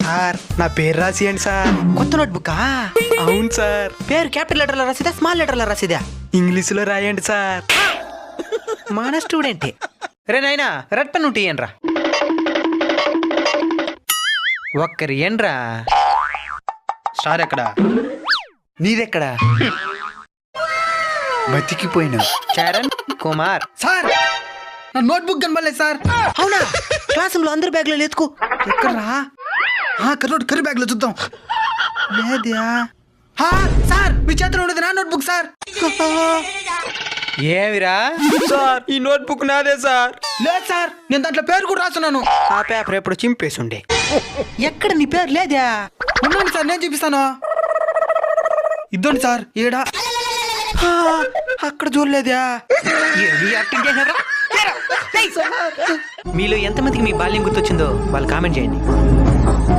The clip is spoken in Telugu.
సార్ నా పేరు రాసియండి సార్. కొత్త నోట్బుక్కా? అవును సార్. పేరు క్యాపిటల్ లెటర్లో రాసిదా స్మాల్ లెటర్లో రాసిదా? ఇంగ్లీష్ లో రాయండి సార్. మన స్టూడెంటే. రే నాయనా రెడ్ పెన్ ఉంటే ఏంట్రా? ఒక్కరి ఏంట్రా? సార్ ఎక్కడ? నీదెక్కడా? బతికిపోయినా. చరణ్ కుమార్. సార్ నా నోట్బుక్ కనబడలేదు సార్. అవునా? క్లాస్ రూమ్ లో అందరి బ్యాగ్ లో ఎత్తుకో. ఎక్కడ్రా? కర్రీ బ్యాగ్ లో చూద్దాం. లేద్యా? సార్ మీ చేతిలో ఉండేది నా నోట్బుక్ సార్. ఏమిరా? సార్ ఈ నోట్బుక్ నాదే సార్. లేదు సార్, నేను దాంట్లో పేరు కూడా రాస్తున్నాను. ఆ పేపర్ ఎప్పుడు చింపేసుండే. ఎక్కడ నీ పేరు లేదా? ఉండండి సార్, నేను చూపిస్తాను. ఇద్దండి సార్. ఏడా? అక్కడ చూడలేదా? ఏమి యాక్టింగ్ చేశారా? మీలో ఎంతమందికి మీ బాల్యం గుర్తొచ్చిందో వాళ్ళు కామెంట్ చేయండి.